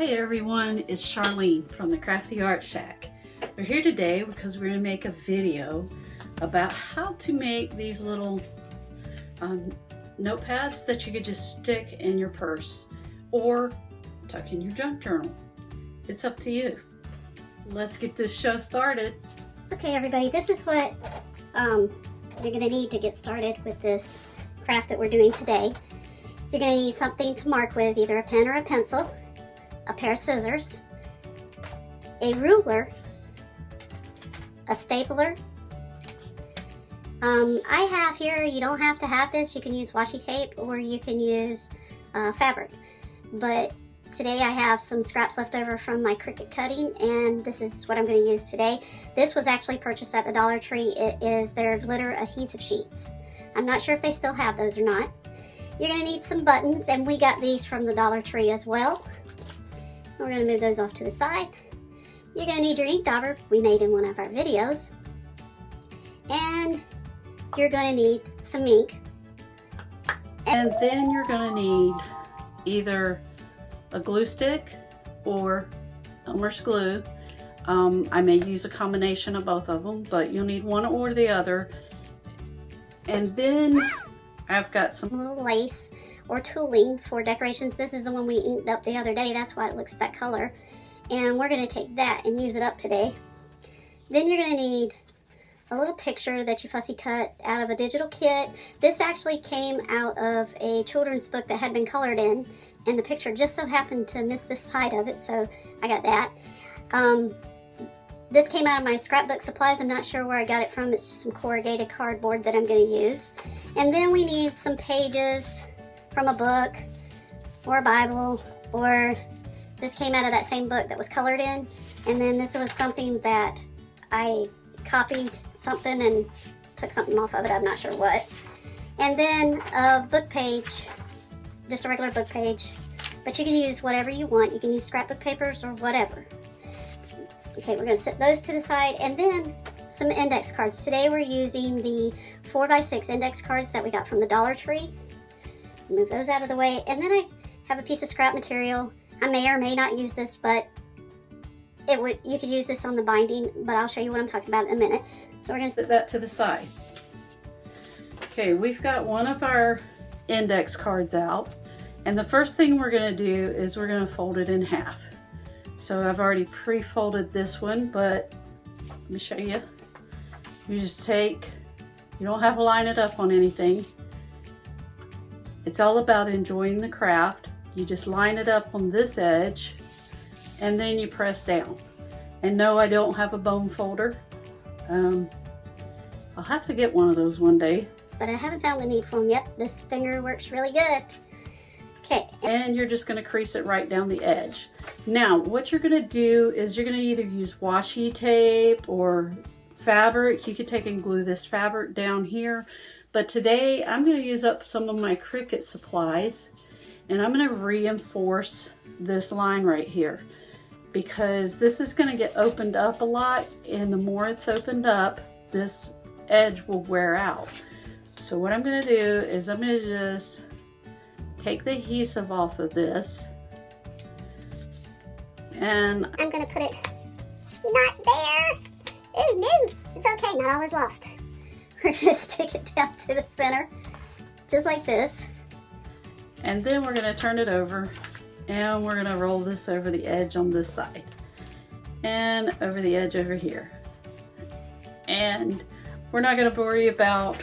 Hey everyone, it's Charlene from the Crafty Art Shack. We're here today because we're going to make a video about how to make these little notepads that you could just stick in your purse or tuck in your junk journal. It's up to you. Let's get this show started. Okay everybody, this is what you're going to need to get started with this craft that we're doing today. You're going to need something to mark with, either a pen or a pencil, a pair of scissors, a ruler, a stapler. I have here, you don't have to have this, you can use washi tape or you can use fabric. But today I have some scraps left over from my Cricut cutting and this is what I'm going to use today. This was actually purchased at the Dollar Tree. It is their glitter adhesive sheets. I'm not sure if they still have those or not. You're going to need some buttons, and we got these from the Dollar Tree as well. We're going to move those off to the side. You're going to need your ink dauber we made in one of our videos. And you're going to need some ink. And then you're going to need either a glue stick or Elmer's glue. I may use a combination of both of them, but you'll need one or the other. And then I've got some little lace or tooling for decorations. This is the one we inked up the other day. That's why it looks that color. And we're going to take that and use it up today. Then you're going to need a little picture that you fussy cut out of a digital kit. This actually came out of a children's book that had been colored in, and the picture just so happened to miss this side of it, so I got that. This came out of my scrapbook supplies. I'm not sure where I got it from. It's just some corrugated cardboard that I'm going to use. And then we need some pages from a book or a Bible, or this came out of that same book that was colored in. And then this was something that I copied something and took something off of it. I'm not sure what. And then a book page, just a regular book page. But you can use whatever you want. You can use scrapbook papers or whatever. Okay, we're going to set those to the side, and then some index cards. Today we're using the 4x6 index cards that we got from the Dollar Tree. Move those out of the way, and then I have a piece of scrap material. I may or may not use this, but you could use this on the binding, but I'll show you what I'm talking about in a minute. So we're going to set that to the side. Okay, we've got one of our index cards out, and the first thing we're going to do is we're going to fold it in half. So I've already pre-folded this one, but let me show you. You just take, you don't have to line it up on anything. It's all about enjoying the craft. You just line it up on this edge and then you press down. And no, I don't have a bone folder. I'll have to get one of those one day. But I haven't found the need for them yet. This finger works really good. Okay. And you're just going to crease it right down the edge. Now, what you're going to do is you're going to either use washi tape or fabric. You could take and glue this fabric down here. But today, I'm going to use up some of my Cricut supplies. And I'm going to reinforce this line right here. Because this is going to get opened up a lot. And the more it's opened up, this edge will wear out. So what I'm going to do is I'm going to just take the adhesive off of this, and I'm going to put it not there. Oh no, it's okay, not all is lost. We're going to stick it down to the center, just like this. And then we're going to turn it over, and we're going to roll this over the edge on this side, and over the edge over here. And we're not going to worry about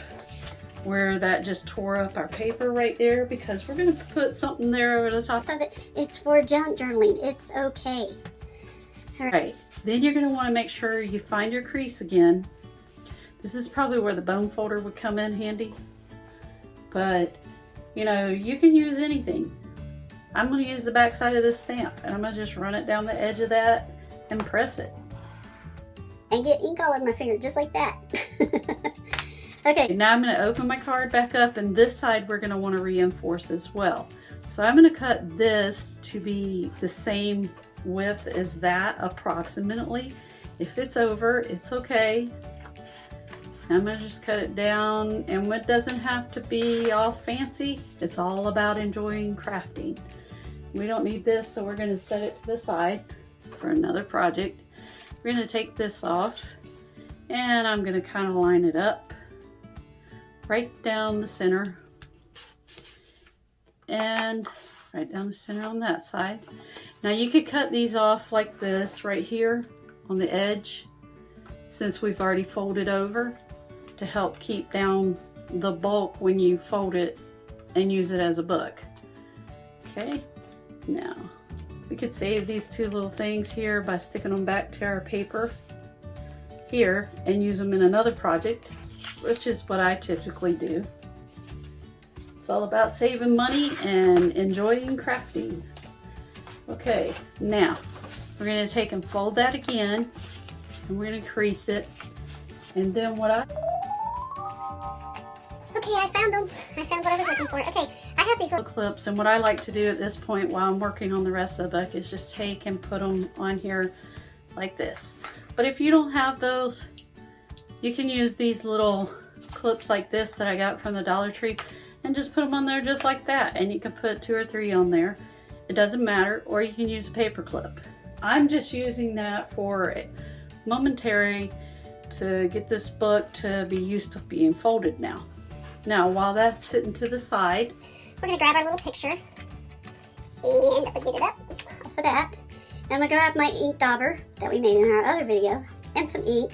where that just tore up our paper right there, because we're going to put something there over the top of it. It's for junk journaling. It's okay. All right. Then you're going to want to make sure you find your crease again. This is probably where the bone folder would come in handy. But, you know, you can use anything. I'm going to use the back side of this stamp, and I'm going to just run it down the edge of that and press it. And get ink all over my finger, just like that. Okay. Now I'm going to open my card back up, and this side we're going to want to reinforce as well. So I'm going to cut this to be the same width as that approximately. If it's over, it's okay. I'm going to just cut it down, and it doesn't have to be all fancy. It's all about enjoying crafting. We don't need this, so we're going to set it to the side for another project. We're going to take this off, and I'm going to kind of line it up right down the center and right down the center on that side. Now you could cut these off like this right here on the edge, since we've already folded over, to help keep down the bulk when you fold it and use it as a book. Okay, now we could save these two little things here by sticking them back to our paper here and use them in another project, which is what I typically do. It's all about saving money and enjoying crafting. Okay, now we're going to take and fold that again, and we're going to crease it. And then Okay, I found them. I found what I was looking for. Okay, I have these little clips, and what I like to do at this point while I'm working on the rest of the book is just take and put them on here like this. But if you don't have those, you can use these little clips like this that I got from the Dollar Tree and just put them on there just like that, and you can put 2 or 3 on there. It doesn't matter, or you can use a paper clip. I'm just using that for momentary to get this book to be used to being folded now. Now, while that's sitting to the side, we're going to grab our little picture and get it up off of that. And I'm going to grab my ink dauber that we made in our other video and some ink.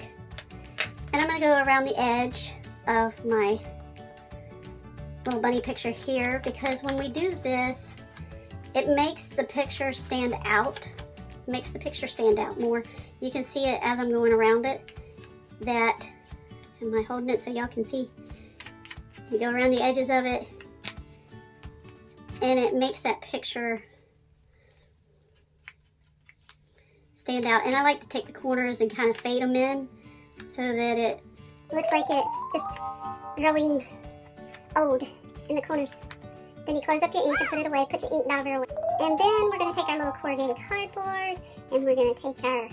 And I'm going to go around the edge of my little bunny picture here, because when we do this, it makes the picture stand out. It makes the picture stand out more. You can see it as I'm going around it. That, am I holding it so y'all can see? You go around the edges of it, and it makes that picture stand out. And I like to take the corners and kind of fade them in so that it looks like it's just growing old in the corners. Then you close up your ink and put it away, put your ink dauber away. And then we're going to take our little corrugated cardboard, and we're going to take our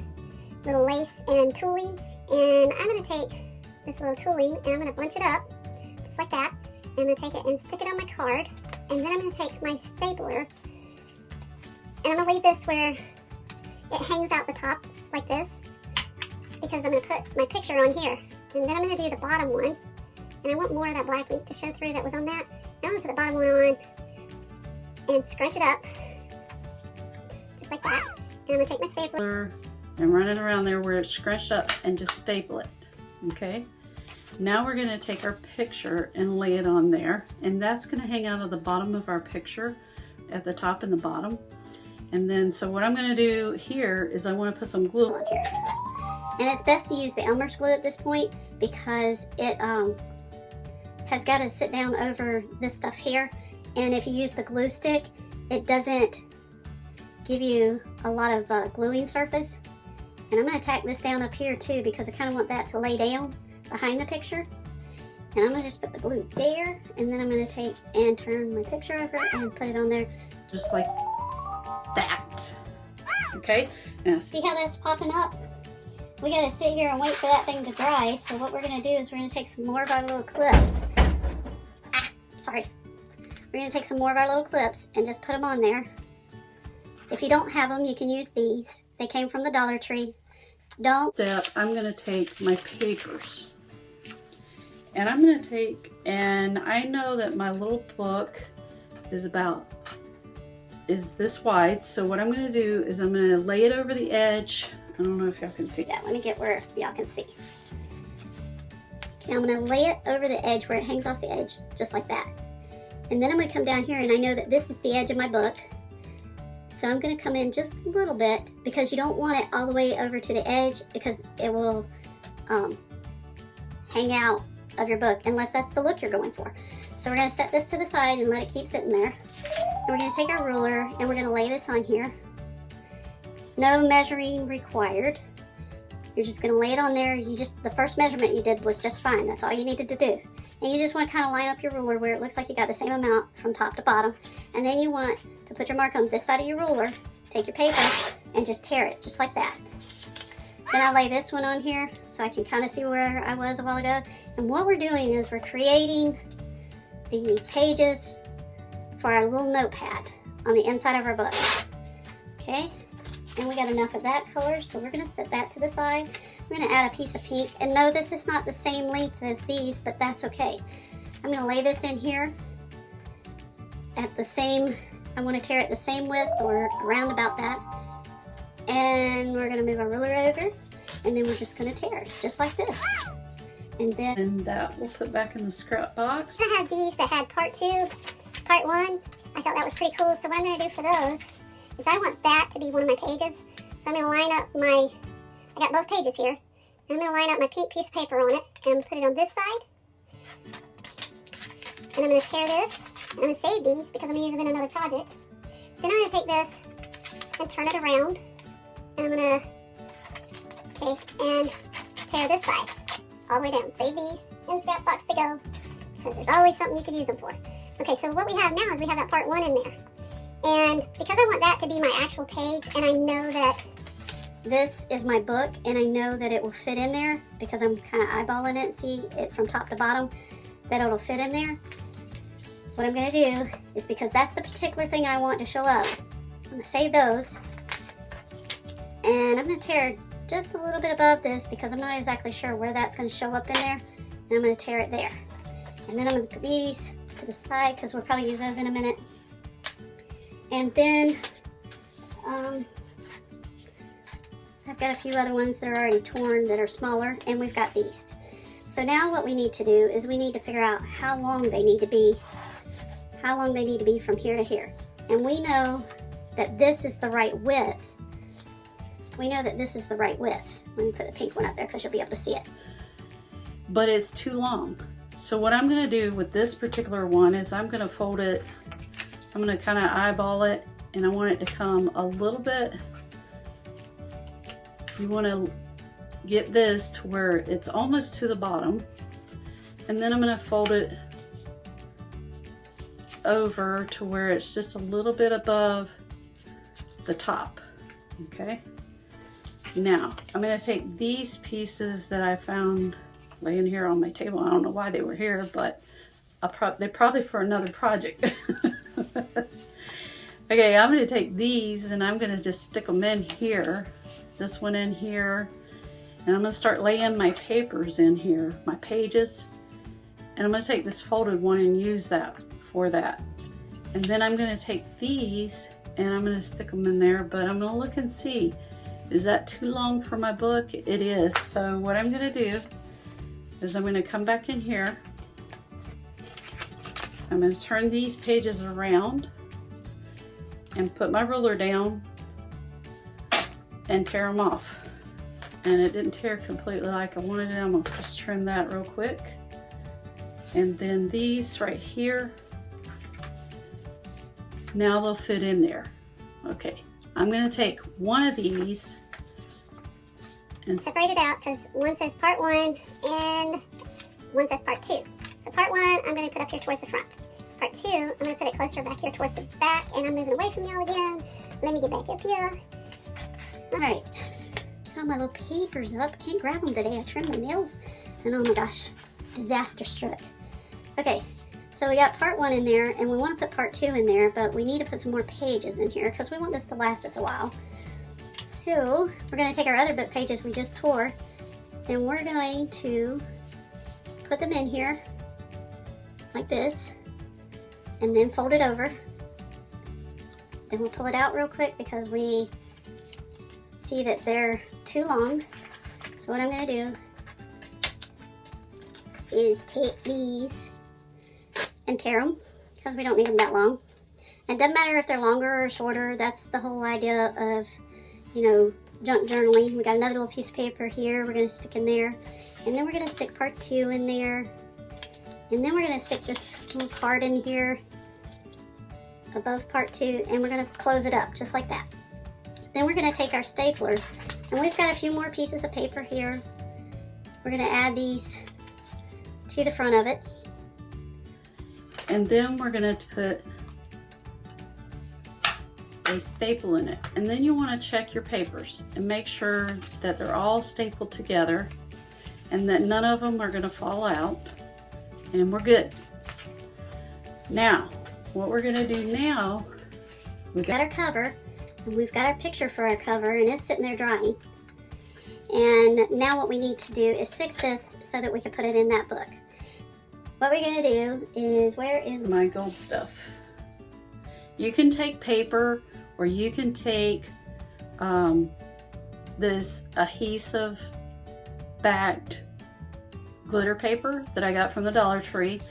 little lace and tooling, and I'm going to take this little tooling and I'm going to bunch it up just like that. I'm going to take it and stick it on my card, and then I'm going to take my stapler and I'm going to leave this where it hangs out the top like this, because I'm going to put my picture on here. And then I'm going to do the bottom one, and I want more of that black ink to show through that was on that. Now I'm going to put the bottom one on and scrunch it up just like that. And I'm going to take my stapler and run it around there where it's scrunched up and just staple it. Okay, now we're going to take our picture and lay it on there, and that's going to hang out of the bottom of our picture at the top and the bottom. And then, so what I'm going to do here is I want to put some glue on here. And it's best to use the Elmer's glue at this point, because it has got to sit down over this stuff here. And if you use the glue stick, it doesn't give you a lot of gluing surface. And I'm going to tack this down up here too, because I kind of want that to lay down behind the picture. And I'm going to just put the glue there, and then I'm going to take and turn my picture over and put it on there. Just like that. Okay, now see how that's popping up? We got to sit here and wait for that thing to dry. So what we're going to do is we're going to take some more of our little clips. Sorry. We're going to take some more of our little clips and just put them on there. If you don't have them, you can use these. They came from the Dollar Tree. I'm going to take my papers, and I'm going to take, and I know that my little book is this wide, so what I'm going to do is I'm going to lay it over the edge. I don't know if y'all can see that. Let me get where y'all can see. Okay, I'm going to lay it over the edge where it hangs off the edge, just like that. And then I'm going to come down here, and I know that this is the edge of my book. So I'm going to come in just a little bit, because you don't want it all the way over to the edge, because it will hang out of your book, unless that's the look you're going for. So we're going to set this to the side and let it keep sitting there. And we're going to take our ruler and we're going to lay this on here. No measuring required. You're just going to lay it on there. The first measurement you did was just fine. That's all you needed to do. And you just want to kind of line up your ruler where it looks like you got the same amount from top to bottom. And then you want to put your mark on this side of your ruler, take your paper, and just tear it, just like that. Then I lay this one on here so I can kind of see where I was a while ago. And what we're doing is we're creating the pages for our little notepad. on the inside of our book. Okay, and we got enough of that color, so we're gonna set that to the side. We're gonna add a piece of pink, and no, this is not the same length as these, but that's okay. I'm gonna lay this in here at the same, I wanna tear it the same width or around about that. And we're gonna move our ruler over, and then we're just gonna tear it, just like this. And that we'll put back in the scrap box. I had these that had part 2, part 1. I thought that was pretty cool, so what I'm gonna do for those is I want that to be one of my pages. So I'm gonna line up I got both pages here. I'm gonna line up my pink piece of paper on it and put it on this side. And I'm gonna tear this, and I'm gonna save these because I'm gonna use them in another project. Then I'm gonna take this and turn it around, and I'm gonna take and tear this side all the way down. Save these in the scrap box to go, because there's always something you could use them for. Okay, so what we have now is we have that part 1 in there. And because I want that to be my actual page, and I know that this is my book, and I know that it will fit in there because I'm kind of eyeballing it and see it from top to bottom, that it'll fit in there. What I'm gonna do is, because that's the particular thing I want to show up, I'm gonna save those, and I'm gonna tear just a little bit above this because I'm not exactly sure where that's gonna show up in there, and I'm gonna tear it there. And then I'm gonna put these to the side because we'll probably use those in a minute. And then I've got a few other ones that are already torn that are smaller, and we've got these. So now what we need to do is we need to figure out how long they need to be from here to here. And we know that this is the right width. We know that this is the right width. Let me put the pink one up there because you'll be able to see it. But it's too long. So what I'm gonna do with this particular one is I'm gonna fold it, I'm gonna kind of eyeball it, and I want it to come a little bit. You wanna get this to where it's almost to the bottom, and then I'm gonna fold it over to where it's just a little bit above the top, okay? Now, I'm gonna take these pieces that I found laying here on my table. I don't know why they were here, but they're probably for another project. Okay, I'm gonna take these and I'm gonna just stick them in here. This one in here. And I'm gonna start laying my papers in here, my pages. And I'm gonna take this folded one and use that for that. And then I'm gonna take these and I'm gonna stick them in there, but I'm gonna look and see, is that too long for my book? It is. So what I'm gonna do is I'm gonna come back in here. I'm gonna turn these pages around and put my ruler down and tear them off. And it didn't tear completely like I wanted it. I'm gonna just trim that real quick. And then these right here, now they'll fit in there. Okay, I'm gonna take one of these and separate it out because one says part 1 and one says part 2. So part 1 I'm gonna put up here towards the front. Part 2 I'm gonna put it closer back here towards the back, and I'm moving away from y'all again. Let me get back up here. All right. Got my little papers up. Can't grab them today. I trimmed my nails, and oh my gosh, disaster struck. Okay, so we got part 1 in there, and we want to put part 2 in there, but we need to put some more pages in here because we want this to last us a while. So we're going to take our other book pages we just tore, and we're going to put them in here like this, and then fold it over. Then we'll pull it out real quick because we see that they're too long. So what I'm gonna do is take these and tear them because we don't need them that long. And it doesn't matter if they're longer or shorter. That's the whole idea of, you know, junk journaling. We got another little piece of paper here we're gonna stick in there, and then we're gonna stick part 2 in there, and then we're gonna stick this little card in here above part 2, and we're gonna close it up just like that. Then we're gonna take our stapler, and we've got a few more pieces of paper here. We're gonna add these to the front of it. And then we're gonna put a staple in it. And then you wanna check your papers and make sure that they're all stapled together and that none of them are gonna fall out, and we're good. Now, what we're gonna do now We've got our cover, and we've got our picture for our cover, and it's sitting there drying. And now what we need to do is fix this so that we can put it in that book. What we're going to do is, where is my gold stuff? You can take paper, or you can take this adhesive backed glitter paper that I got from the Dollar Tree.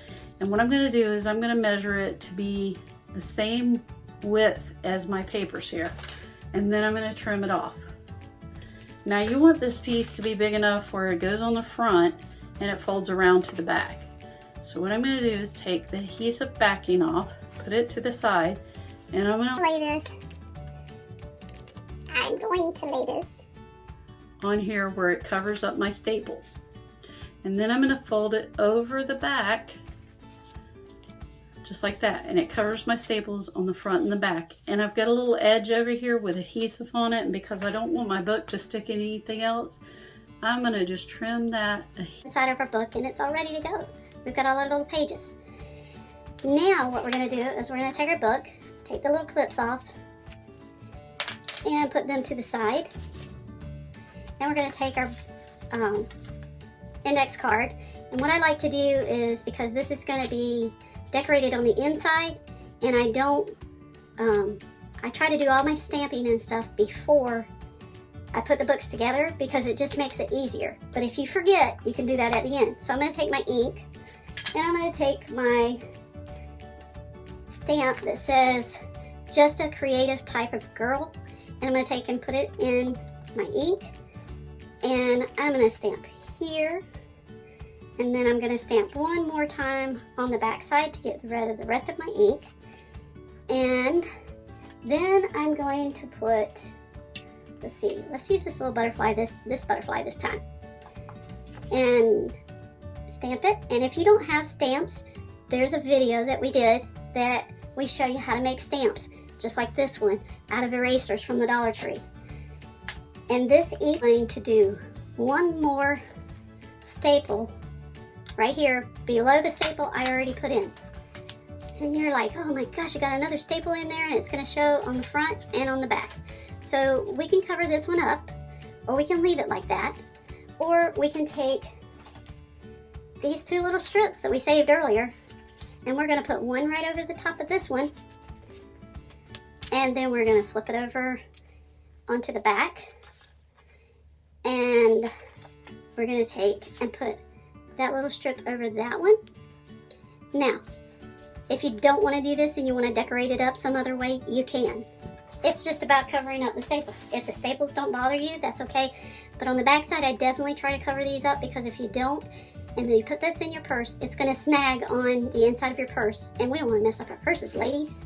And what I'm going to do is I'm going to measure it to be the same width as my papers here. And then I'm going to trim it off. Now you want this piece to be big enough where it goes on the front and it folds around to the back. So what I'm going to do is take the adhesive backing off, put it to the side, and I'm going to lay this. I'm going to lay this on here where it covers up my staple. And then I'm going to fold it over the back, just like that. And it covers my staples on the front and the back. And I've got a little edge over here with adhesive on it. And because I don't want my book to stick in anything else, I'm going to just trim that inside of our book, and it's all ready to go. We've got all our little pages. Now what we're going to do is we're going to take our book, take the little clips off, and put them to the side. And we're going to take our index card. And what I like to do is, because this is going to be decorated on the inside, and I try to do all my stamping and stuff before I put the books together, because it just makes it easier. But if you forget, you can do that at the end. So I'm going to take my ink, and I'm going to take my stamp that says "Just a Creative Type of Girl," and I'm going to take and put it in my ink, and I'm going to stamp here, and then I'm going to stamp one more time on the back side to get rid of the rest of my ink. And then I'm going to put, let's see, let's use this little butterfly, this butterfly this time, and stamp it. And if you don't have stamps, there's a video that we did that we show you how to make stamps, just like this one, out of erasers from the Dollar Tree. And this ink, I'm going to do one more staple right here below the staple I already put in. And you're like, oh my gosh, I got another staple in there, and it's going to show on the front and on the back. So we can cover this one up, or we can leave it like that, or we can take these two little strips that we saved earlier, and we're going to put one right over the top of this one, and then we're going to flip it over onto the back, and we're going to take and put that little strip over that one. Now, if you don't want to do this and you want to decorate it up some other way, you can. It's just about covering up the staples. If the staples don't bother you, that's okay. But on the back side, I definitely try to cover these up, because if you don't, and then you put this in your purse, it's going to snag on the inside of your purse. And we don't want to mess up our purses, ladies.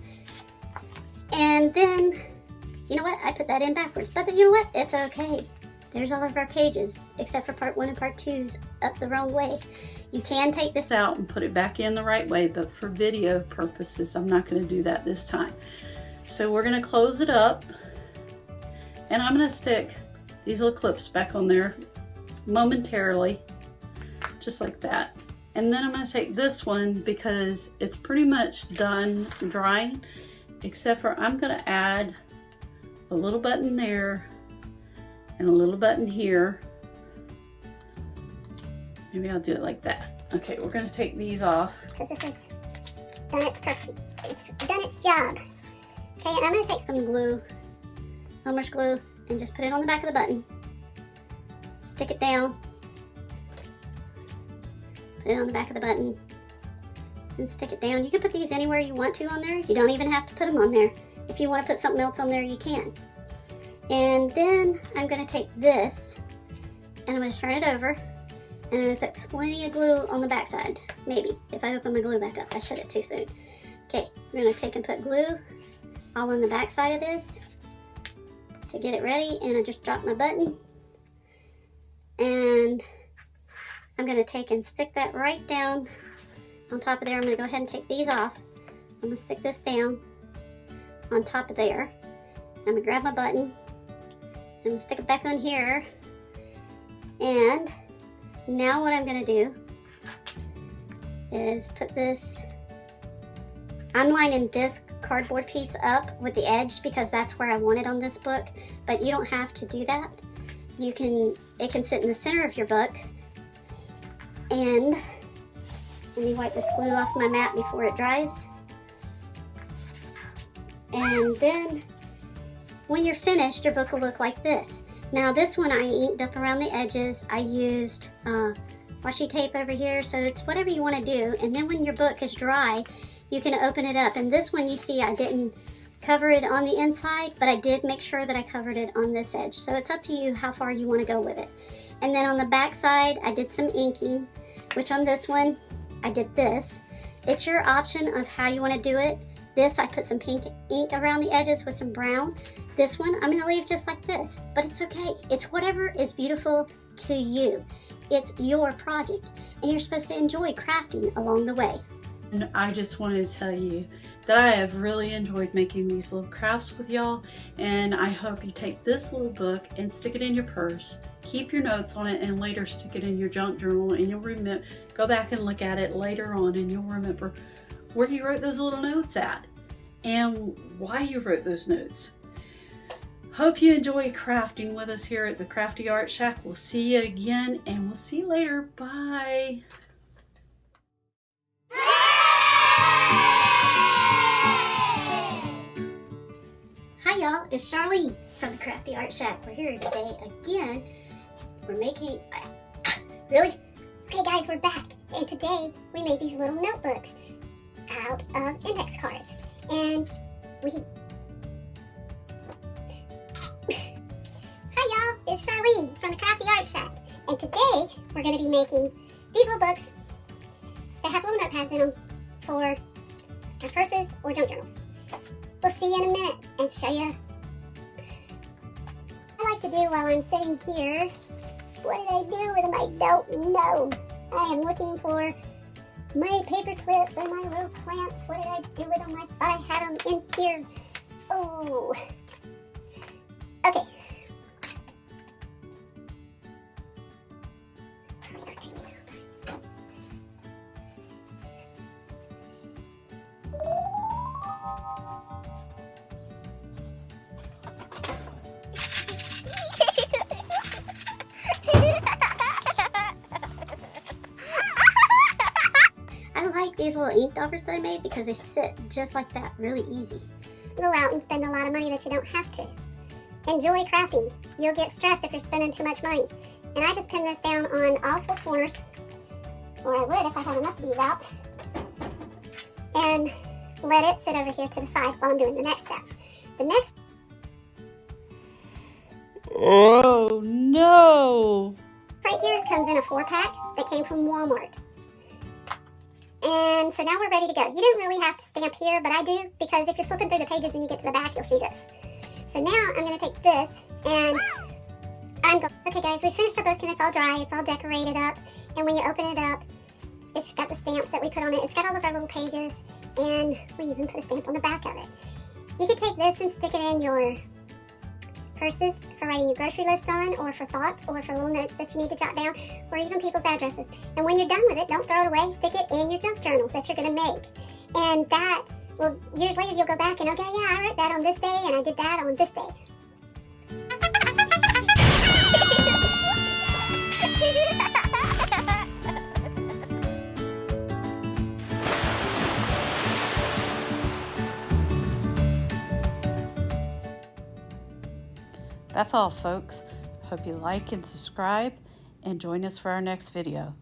And then, you know what? I put that in backwards. But then, you know what? It's okay. There's all of our pages, except for part 1 and part 2's up the wrong way. You can take this out and put it back in the right way, but for video purposes, I'm not going to do that this time. So we're going to close it up, and I'm going to stick these little clips back on there momentarily, just like that. And then I'm going to take this one, because it's pretty much done drying, except for I'm going to add a little button there and a little button here. Maybe I'll do it like that. Okay, we're going to take these off, because this has done its perfect. It's done its job. Okay, and I'm going to take some glue, Elmer's glue, and just put it on the back of the button. Stick it down. Put it on the back of the button. And stick it down. You can put these anywhere you want to on there. You don't even have to put them on there. If you want to put something else on there, you can. And then I'm going to take this, and I'm going to turn it over, and I'm going to put plenty of glue on the back side. Maybe. If I open my glue back up, I shut it too soon. Okay, I'm going to take and put glue all on the back side of this to get it ready, and I just dropped my button, and I'm going to take and stick that right down on top of there. I'm going to go ahead and take these off. I'm going to stick this down on top of there. I'm going to grab my button and stick it back on here, and now what I'm going to do is put this, I'm lining this cardboard piece up with the edge because that's where I want it on this book, but you don't have to do that. It can sit in the center of your book. And let me wipe this glue off my mat before it dries. And then when you're finished, your book will look like this. Now this one I inked up around the edges. I used washi tape over here, so it's whatever you want to do. And then when your book is dry, you can open it up. And this one, you see, I didn't cover it on the inside, but I did make sure that I covered it on this edge. So it's up to you how far you want to go with it. And then on the back side, I did some inking, which on this one, I did this. It's your option of how you want to do it. This, I put some pink ink around the edges with some brown. This one, I'm going to leave just like this, but it's okay. It's whatever is beautiful to you. It's your project, and you're supposed to enjoy crafting along the way. And I just wanted to tell you that I have really enjoyed making these little crafts with y'all, and I hope you take this little book and stick it in your purse, keep your notes on it, and later stick it in your junk journal, and you'll remember, go back and look at it later on, and you'll remember where you wrote those little notes at and why you wrote those notes. Hope you enjoy crafting with us here at the Crafty Art Shack. We'll see you again, and we'll see you later. Bye. Hi y'all, it's Charlene from the Crafty Art Shack. We're here today again. We're making, really? Okay guys, we're back. And today we made these little notebooks out of index cards. And we... Hi y'all, it's Charlene from the Crafty Art Shack. And today we're going to be making these little books that have little notepads in them for our purses or junk journals. We'll see you in a minute and show you. I like to do while I'm sitting here. What did I do with them? I don't know. I am looking for my paper clips or my little clamps. What did I do with them? I thought I had them in here. Oh. Okay. These little ink daubers that I made because they sit just like that, really easy. Go out and spend a lot of money that you don't have to. Enjoy crafting. You'll get stressed if you're spending too much money. And I just pin this down on all four corners, or I would if I had enough of these out, and let it sit over here to the side while I'm doing the next step. The next... Oh no! Right here comes in a 4-pack that came from Walmart. And so now we're ready to go. You didn't really have to stamp here, but I do, because if you're flipping through the pages and you get to the back, you'll see this. So now I'm going to take this, and okay guys, we finished our book and it's all dry, it's all decorated up, and when you open it up, it's got the stamps that we put on it, it's got all of our little pages, and we even put a stamp on the back of it. You could take this and stick it in your purses for writing your grocery list on, or for thoughts, or for little notes that you need to jot down, or even people's addresses. And when you're done with it, don't throw it away, stick it in your junk journal that you're going to make. And that, well, years later you'll go back and, okay, yeah, I wrote that on this day, and I did that on this day. That's all, folks. Hope you like and subscribe, and join us for our next video.